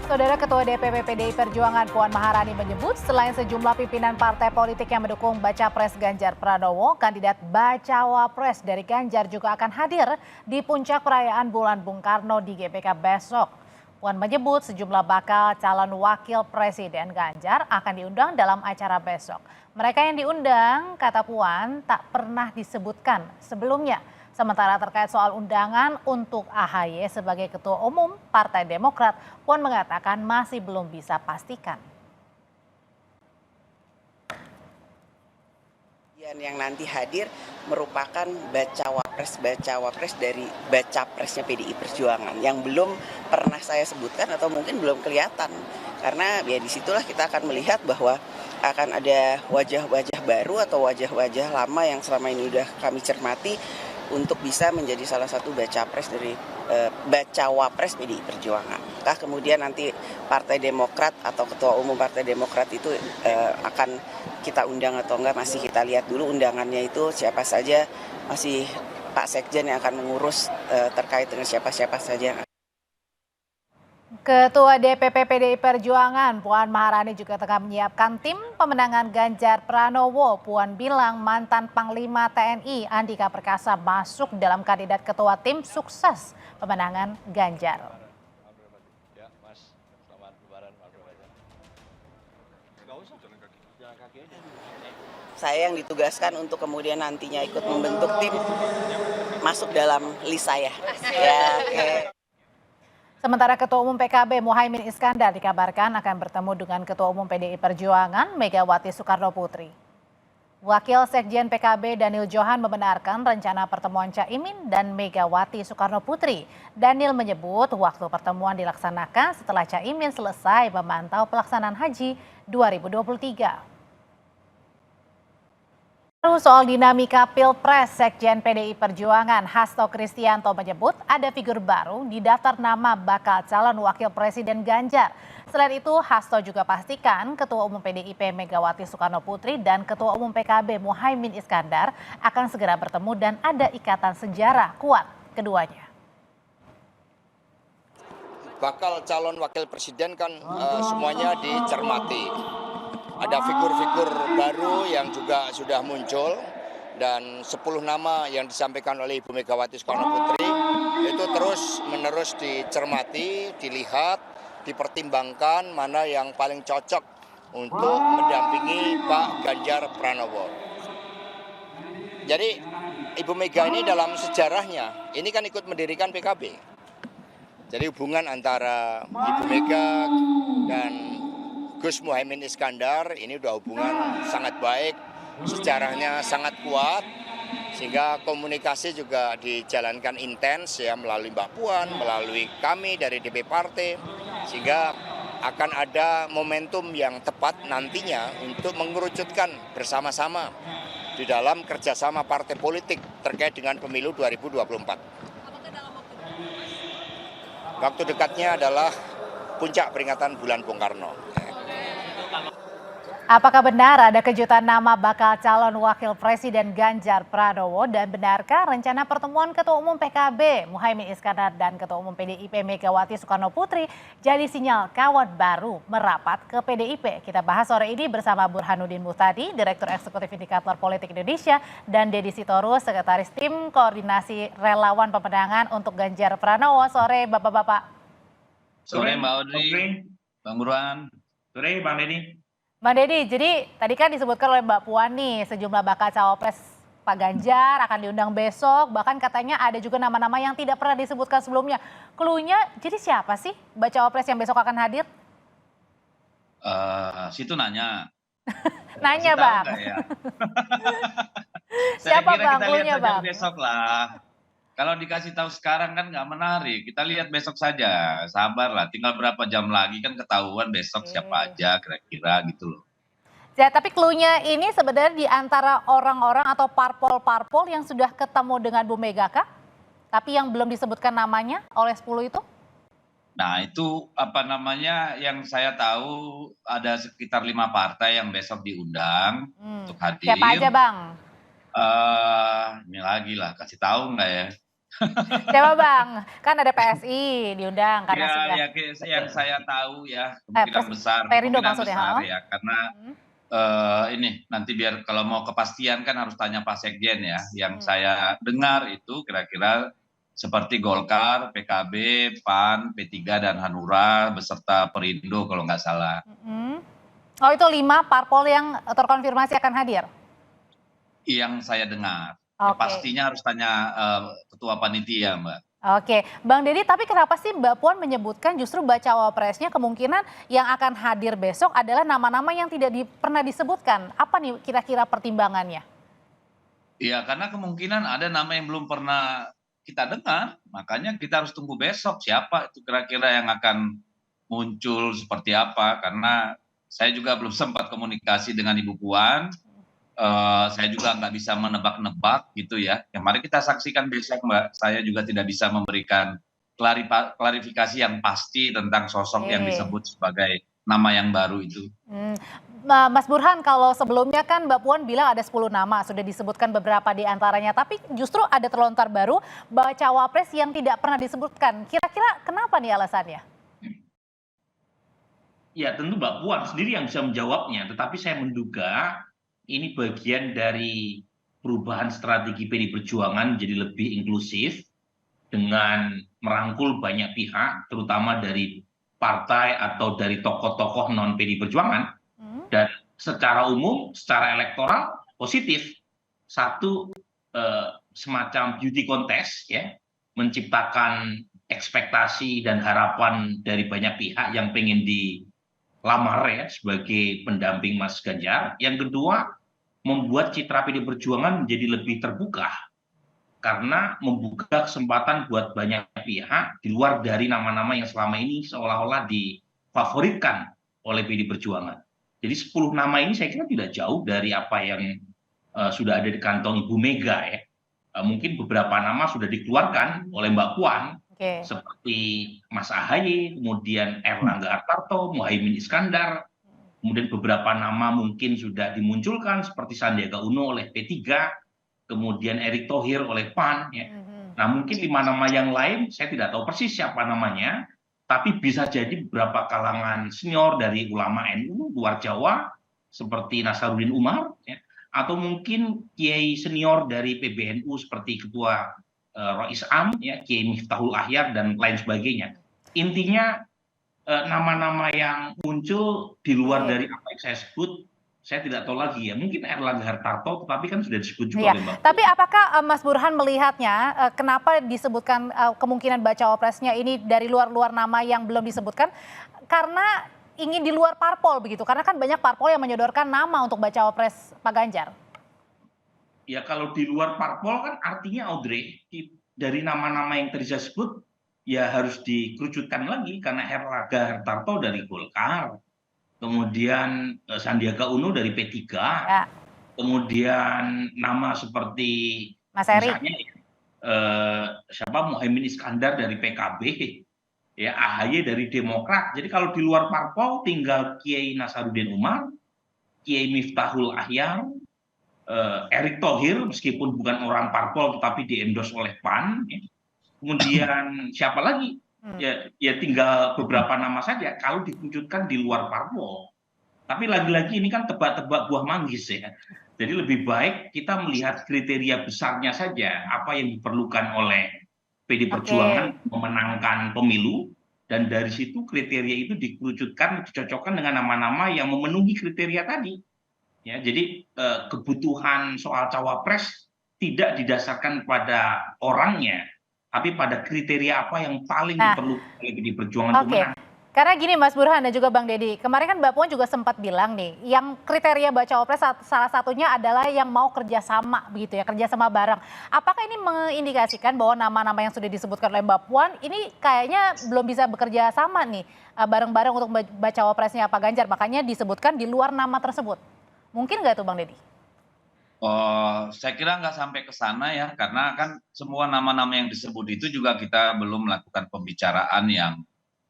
Saudara Ketua DPP PDI Perjuangan Puan Maharani menyebut selain sejumlah pimpinan partai politik yang mendukung Baca Pres Ganjar Pranowo, kandidat Bacawa Pres dari Ganjar juga akan hadir di puncak perayaan Bulan Bung Karno di GBK besok. Puan menyebut sejumlah bakal calon wakil presiden Ganjar akan diundang dalam acara besok. Mereka yang diundang, kata Puan, tak pernah disebutkan sebelumnya. Sementara terkait soal undangan untuk AHY sebagai Ketua Umum Partai Demokrat, Puan mengatakan masih belum bisa pastikan. Yang nanti hadir merupakan bacawa pres dari baca presnya PDI Perjuangan yang belum pernah saya sebutkan atau mungkin belum kelihatan. Karena ya disitulah kita akan melihat bahwa akan ada wajah-wajah baru atau wajah-wajah lama yang selama ini sudah kami cermati untuk bisa menjadi salah satu bacawa pres PDI Perjuangan. Kemudian nanti Partai Demokrat atau Ketua Umum Partai Demokrat itu akan kita undang atau enggak, masih kita lihat dulu undangannya itu siapa saja, masih Pak Sekjen yang akan mengurus terkait dengan siapa-siapa saja. Ketua DPP PDI Perjuangan Puan Maharani juga tengah menyiapkan tim pemenangan Ganjar Pranowo. Puan bilang mantan Panglima TNI Andika Perkasa masuk dalam kandidat ketua tim sukses pemenangan Ganjar. Saya yang ditugaskan untuk kemudian nantinya ikut membentuk tim masuk dalam list saya. Ya, okay. Sementara Ketua Umum PKB Muhaimin Iskandar dikabarkan akan bertemu dengan Ketua Umum PDI Perjuangan Megawati Soekarno Putri. Wakil Sekjen PKB Daniel Johan membenarkan rencana pertemuan Caimin dan Megawati Soekarno Putri. Daniel menyebut waktu pertemuan dilaksanakan setelah Caimin selesai memantau pelaksanaan haji 2023. Soal dinamika Pilpres, Sekjen PDI Perjuangan Hasto Kristianto menyebut ada figur baru di daftar nama bakal calon wakil presiden Ganjar. Selain itu, Hasto juga pastikan Ketua Umum PDIP Megawati Soekarno Putri dan Ketua Umum PKB Muhaimin Iskandar akan segera bertemu dan ada ikatan sejarah kuat keduanya. Bakal calon wakil presiden kan semuanya dicermati. Ada figur-figur baru yang juga sudah muncul dan 10 nama yang disampaikan oleh Ibu Megawati Soekarno Putri itu terus-menerus dicermati, dilihat, dipertimbangkan mana yang paling cocok untuk mendampingi Pak Ganjar Pranowo. Jadi Ibu Mega ini dalam sejarahnya ini kan ikut mendirikan PKB. Jadi hubungan antara Ibu Mega dan Gus Muhaimin Iskandar ini udah hubungan sangat baik, sejarahnya sangat kuat, sehingga komunikasi juga dijalankan intens ya melalui Mbak Puan, melalui kami dari DP Partai, sehingga akan ada momentum yang tepat nantinya untuk mengerucutkan bersama-sama di dalam kerjasama partai politik terkait dengan pemilu 2024. Waktu dekatnya adalah puncak peringatan Bulan Bung Karno. Apakah benar ada kejutan nama bakal calon wakil presiden Ganjar Pranowo dan benarkah rencana pertemuan Ketua Umum PKB Muhaimin Iskandar dan Ketua Umum PDIP Megawati Soekarno Putri jadi sinyal kawan baru merapat ke PDIP? Kita bahas sore ini bersama Burhanuddin Muhtadi, Direktur Eksekutif Indikator Politik Indonesia, dan Deddy Sitorus, Sekretaris Tim Koordinasi Relawan Pemenangan untuk Ganjar Pranowo. Sore Bapak-Bapak. Sore Mbak Audrey, Bang Burhan. Sore Bang Deddy. Bang Deddy, jadi tadi kan disebutkan oleh Mbak Puan nih, sejumlah bakal cawapres Pak Ganjar akan diundang besok, bahkan katanya ada juga nama-nama yang tidak pernah disebutkan sebelumnya. Cluenya, jadi siapa sih cawapres yang besok akan hadir? Situ nanya. Nanya Bang. Ya? Siapa Bang? Cluenya Kita lihat Bang? Besok lah. Kalau dikasih tahu sekarang kan nggak menarik. Kita lihat besok saja. Sabarlah. Tinggal berapa jam lagi kan ketahuan besok siapa aja kira-kira gitu loh. Ya, tapi cluenya ini sebenarnya di antara orang-orang atau parpol-parpol yang sudah ketemu dengan Bu Mega kah? Tapi yang belum disebutkan namanya oleh 10 itu? Nah itu apa namanya yang saya tahu ada sekitar 5 partai yang besok diundang untuk hadir. Siapa aja Bang? Ini lagi lah, kasih tahu nggak ya? Coba Bang, kan ada PSI diundang karena Ya, sudah ya yang saya tahu ya kemungkinan besar, Perindo kemungkinan maksudnya, besar heeh. ya karena Mhm, ini nanti biar kalau mau kepastian kan harus tanya Pak Sekjen ya. Yang mhm, saya dengar itu kira-kira seperti Golkar, PKB, PAN, P3 dan Hanura beserta Perindo kalau nggak salah. mhm. Oh itu 5 parpol yang terkonfirmasi akan hadir? Yang saya dengar. Ya Oke. pastinya harus tanya ketua panitia, Mbak. Oke, Bang Deddy, tapi kenapa sih Mbak Puan menyebutkan justru bacawa presnya kemungkinan yang akan hadir besok adalah nama-nama yang tidak pernah disebutkan? Apa nih kira-kira pertimbangannya? Iya, karena kemungkinan ada nama yang belum pernah kita dengar, makanya kita harus tunggu besok siapa itu kira-kira yang akan muncul seperti apa, karena saya juga belum sempat komunikasi dengan Ibu Puan, saya juga nggak bisa menebak-nebak gitu ya. Ya mari kita saksikan besok Mbak, saya juga tidak bisa memberikan klarifikasi yang pasti tentang sosok yang Oke. disebut sebagai nama yang baru itu. Hmm, Mas Burhan, kalau sebelumnya kan Mbak Puan bilang ada 10 nama, sudah disebutkan beberapa di antaranya, tapi justru ada terlontar baru bacawa pres yang tidak pernah disebutkan. Kira-kira kenapa nih alasannya? Ya tentu Mbak Puan sendiri yang bisa menjawabnya, tetapi saya menduga ini bagian dari perubahan strategi PD Perjuangan menjadi lebih inklusif dengan merangkul banyak pihak, terutama dari partai atau dari tokoh-tokoh non PD Perjuangan, Hmm, dan secara umum, secara elektoral positif. Satu, semacam beauty contest ya, menciptakan ekspektasi dan harapan dari banyak pihak yang pengen lamar ya sebagai pendamping Mas Ganjar. Yang kedua, membuat citra PD Perjuangan menjadi lebih terbuka karena membuka kesempatan buat banyak pihak di luar dari nama-nama yang selama ini seolah-olah difavoritkan oleh PD Perjuangan. Jadi 10 nama ini saya kira tidak jauh dari apa yang sudah ada di kantong Ibu Mega ya. Mungkin beberapa nama sudah dikeluarkan oleh Mbak Puan oke. seperti Mas Ahaye, kemudian Erlangga Hartarto, Muhaimin Iskandar, kemudian beberapa nama mungkin sudah dimunculkan seperti Sandiaga Uno oleh P3, kemudian Erick Thohir oleh PAN. Ya. Mhm. Nah mungkin 5 nama yang lain saya tidak tahu persis siapa namanya, tapi bisa jadi beberapa kalangan senior dari ulama NU luar Jawa seperti Nasaruddin Umar, ya, atau mungkin kiai senior dari PBNU seperti Ketua Rois Am, ya, Kiai Miftahul Ahyar dan lain sebagainya. Intinya nama-nama yang muncul di luar Oke. dari apa yang saya sebut, saya tidak tahu lagi ya. Mungkin Erlangga Hartarto, tetapi kan sudah disebut juga Iya, oleh Mbak tapi Puan. apakah Mas Burhan melihatnya kenapa disebutkan kemungkinan bacawa presnya ini dari luar-luar nama yang belum disebutkan? Karena ingin di luar parpol begitu, karena kan banyak parpol yang menyodorkan nama untuk bacawa pres Pak Ganjar. Ya kalau di luar parpol kan artinya Audrey, dari nama-nama yang tadi saya sebut, ya harus dikerucutkan lagi karena Erlangga Hartarto dari Golkar, kemudian Sandiaga Uno dari P3, Ya, kemudian nama seperti Mas Erik. misalnya siapa Muhaimin Iskandar dari PKB, ya AHY dari Demokrat. Jadi kalau di luar parpol tinggal Kiai Nasaruddin Umar, Kiai Miftahul Ahyar, Erick Thohir meskipun bukan orang parpol tetapi diendos oleh PAN. Ya. Kemudian siapa lagi? Hmm. Ya tinggal beberapa nama saja kalau dikucutkan di luar parpol. Tapi lagi-lagi ini kan tebak-tebak buah manggis ya. Jadi lebih baik kita melihat kriteria besarnya saja, apa yang diperlukan oleh PD Oke. Perjuangan memenangkan pemilu, dan dari situ kriteria itu dikerucutkan, dicocokkan dengan nama-nama yang memenuhi kriteria tadi. Ya, jadi kebutuhan soal cawapres tidak didasarkan pada orangnya, tapi pada kriteria apa yang paling Nah, diperlukan oleh PD Perjuangan untuk oke. menang. Karena gini Mas Burhan dan juga Bang Deddy, kemarin kan Mbak Puan juga sempat bilang nih, yang kriteria bacawa pres salah satunya adalah yang mau kerjasama begitu ya, kerjasama bareng. Apakah ini mengindikasikan bahwa nama-nama yang sudah disebutkan oleh Mbak Puan ini kayaknya belum bisa bekerja sama nih bareng-bareng untuk bacawa presnya Pak Ganjar, makanya disebutkan di luar nama tersebut. Mungkin nggak tuh Bang Deddy? Oh, saya kira nggak sampai ke sana ya, karena kan semua nama-nama yang disebut itu juga kita belum melakukan pembicaraan yang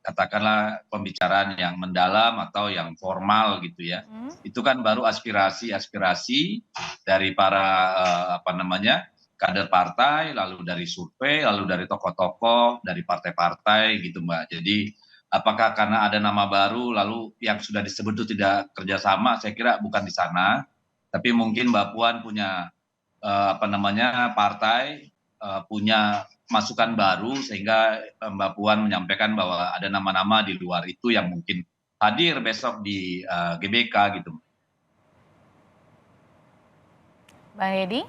katakanlah pembicaraan yang mendalam atau yang formal gitu ya. Hmm? Itu kan baru aspirasi-aspirasi dari para apa namanya kader partai, lalu dari survei, lalu dari tokoh-tokoh, dari partai-partai gitu Mbak. Jadi apakah karena ada nama baru lalu yang sudah disebut itu tidak kerjasama, saya kira bukan di sana. Tapi mungkin Mbak Puan punya partai punya masukan baru sehingga Mbak Puan menyampaikan bahwa ada nama-nama di luar itu yang mungkin hadir besok di GBK gitu. Bang Deddy?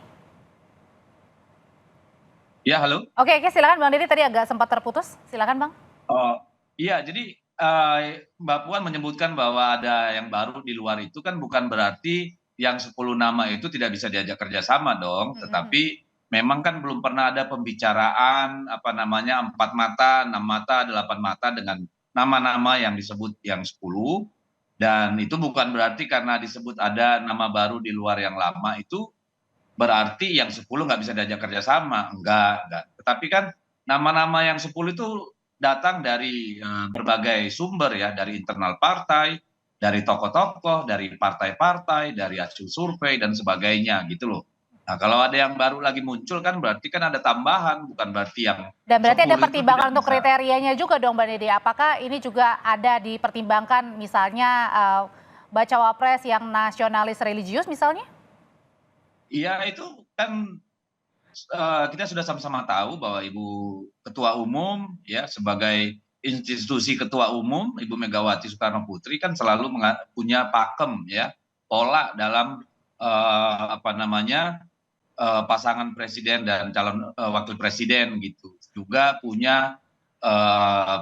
Ya, halo. Oke, silakan Bang Deddy, tadi agak sempat terputus. Silakan Bang. Oh, iya, jadi Mbak Puan menyebutkan bahwa ada yang baru di luar itu kan bukan berarti yang 10 nama itu tidak bisa diajak kerjasama dong, tetapi memang kan belum pernah ada pembicaraan 4 mata, 6 mata, 8 mata dengan nama-nama yang disebut yang 10, dan itu bukan berarti karena disebut ada nama baru di luar yang lama itu berarti yang 10 nggak bisa diajak kerjasama, enggak. Tetapi kan nama-nama yang 10 itu datang dari berbagai sumber ya, dari internal partai, dari tokoh-tokoh, dari partai-partai, dari hasil survei dan sebagainya gitu loh. Nah, kalau ada yang baru lagi muncul kan berarti kan ada tambahan, bukan berarti yang Dan berarti ada 10 itu pertimbangan tidak untuk bisa. kriterianya juga dong Bang Deddy. Apakah ini juga ada dipertimbangkan misalnya bacawa pres yang nasionalis religius misalnya? Iya, itu kan kita sudah sama-sama tahu bahwa Ibu Ketua Umum ya sebagai institusi Ketua Umum Ibu Megawati Soekarno Putri kan selalu punya pakem ya, pola dalam pasangan presiden dan calon wakil presiden gitu. Juga punya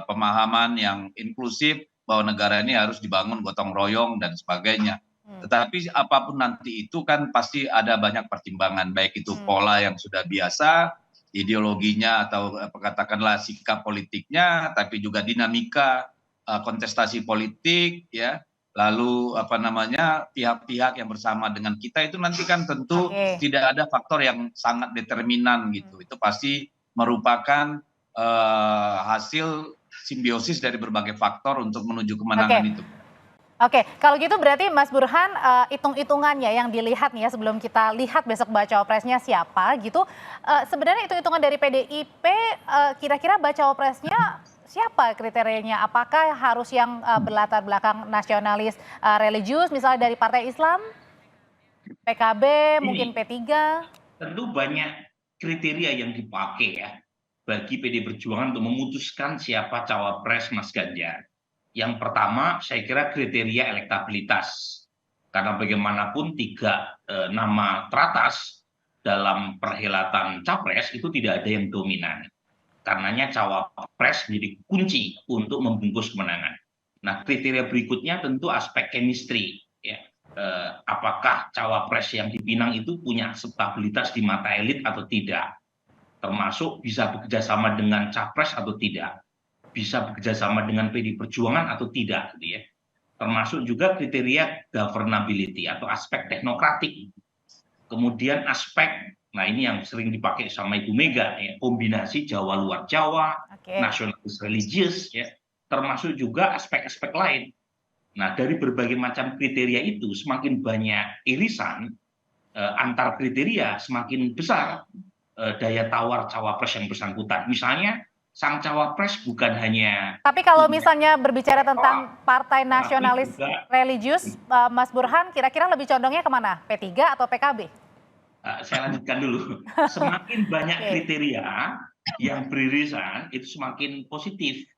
pemahaman yang inklusif bahwa negara ini harus dibangun gotong royong dan sebagainya. Tetapi apapun nanti itu kan pasti ada banyak pertimbangan, baik itu pola yang sudah biasa, ideologinya atau katakanlah sikap politiknya, tapi juga dinamika kontestasi politik ya. Lalu pihak-pihak yang bersama dengan kita itu nanti kan tentu tidak ada faktor yang sangat determinan gitu. Itu pasti merupakan hasil simbiosis dari berbagai faktor untuk menuju kemenangan itu. Oke, kalau gitu berarti Mas Burhan hitung-hitungannya yang dilihat nih ya sebelum kita lihat besok bacawa presnya siapa gitu. Sebenarnya hitung-hitungan dari PDIP kira-kira bacawa presnya siapa kriterianya? Apakah harus yang berlatar belakang nasionalis religius misalnya dari Partai Islam, PKB, mungkin P3? Tentu banyak kriteria yang dipakai ya bagi PD Perjuangan untuk memutuskan siapa cawapres Mas Ganjar. Yang pertama, saya kira kriteria elektabilitas. Karena bagaimanapun 3 nama teratas dalam perhelatan capres itu tidak ada yang dominan. Karenanya cawapres menjadi kunci untuk membungkus kemenangan. Nah, kriteria berikutnya tentu aspek chemistry. Ya. Apakah cawapres yang dipinang itu punya stabilitas di mata elit atau tidak? Termasuk bisa bekerjasama dengan capres atau tidak? Bisa bekerjasama dengan PD Perjuangan atau tidak gitu ya. Termasuk juga kriteria governability atau aspek teknokratik. Kemudian aspek, nah ini yang sering dipakai sama Ibu Mega ya, kombinasi Jawa luar Jawa, nasionalis religius ya, termasuk juga aspek-aspek lain. Nah, dari berbagai macam kriteria itu semakin banyak irisan antar kriteria, semakin besar daya tawar cawapres yang bersangkutan. Misalnya sang cawapres bukan hanya... Tapi kalau misalnya berbicara tentang partai nasionalis religius, Mas Burhan kira-kira lebih condongnya kemana? P3 atau PKB? Saya lanjutkan dulu. Semakin banyak kriteria yang beririsan, itu semakin positif.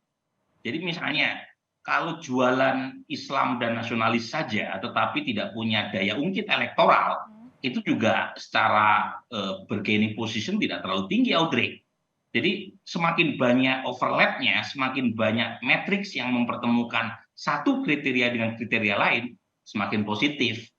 Jadi misalnya, kalau jualan Islam dan nasionalis saja, tetapi tidak punya daya ungkit elektoral, itu juga secara bargaining position tidak terlalu tinggi, Audrey. Jadi semakin banyak overlapnya, semakin banyak matriks yang mempertemukan satu kriteria dengan kriteria lain, semakin positif.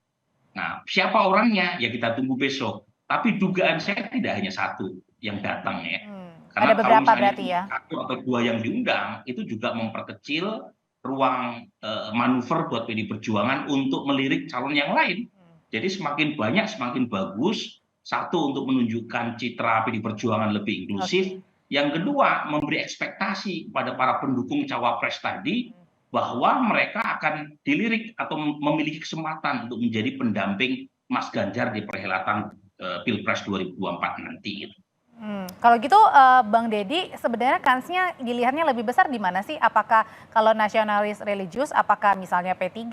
Nah, siapa orangnya? Ya kita tunggu besok. Tapi dugaan saya tidak hanya satu yang datang ya. Karena ada beberapa kalau berarti ya. satu atau 2 yang diundang, itu juga memperkecil ruang manuver buat PD Perjuangan untuk melirik calon yang lain. Jadi semakin banyak, semakin bagus. Satu, untuk menunjukkan citra PD Perjuangan lebih inklusif. Yang kedua, memberi ekspektasi kepada para pendukung cawapres tadi bahwa mereka akan dilirik atau memiliki kesempatan untuk menjadi pendamping Mas Ganjar di perhelatan Pilpres 2024 nanti gitu. Kalau gitu Bang Deddy sebenarnya kansnya dilihatnya lebih besar di mana sih? Apakah kalau nasionalis religius, apakah misalnya P3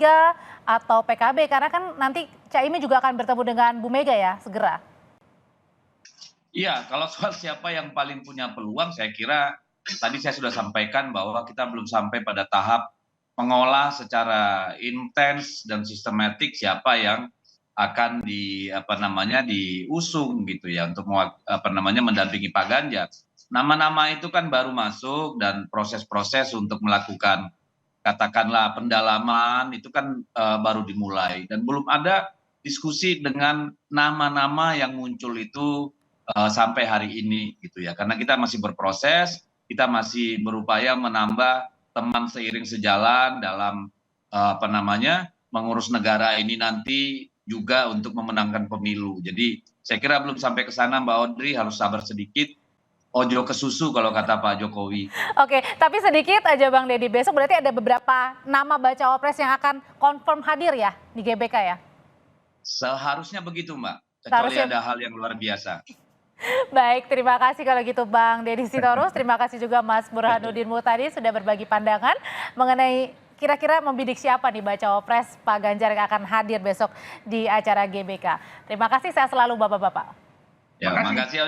atau PKB? Karena kan nanti Caimin juga akan bertemu dengan Bu Mega ya segera. Iya, kalau soal siapa yang paling punya peluang, saya kira tadi saya sudah sampaikan bahwa kita belum sampai pada tahap mengolah secara intens dan sistematik siapa yang akan diusung gitu ya untuk mendampingi Pak Ganjar. Nama-nama itu kan baru masuk dan proses-proses untuk melakukan katakanlah pendalaman itu kan baru dimulai dan belum ada diskusi dengan nama-nama yang muncul itu sampai hari ini gitu ya. Karena kita masih berproses, kita masih berupaya menambah teman seiring sejalan dalam mengurus negara ini nanti juga untuk memenangkan pemilu. Jadi saya kira belum sampai ke sana Mbak Audrey, harus sabar sedikit. Ojo ke susu kalau kata Pak Jokowi. Oke, tapi sedikit aja Bang Deddy, besok berarti ada beberapa nama bacawa pres yang akan confirm hadir ya di GBK ya? Seharusnya begitu Mbak, kecuali ada hal yang luar biasa. Baik, terima kasih kalau gitu Bang Deddy Sitorus. Terima kasih juga Mas Burhanuddin Muhtadi sudah berbagi pandangan mengenai kira-kira membidik siapa nih bacawa pres Pak Ganjar yang akan hadir besok di acara GBK. Terima kasih, sehat selalu Bapak-Bapak. Ya, terima kasih Audrey.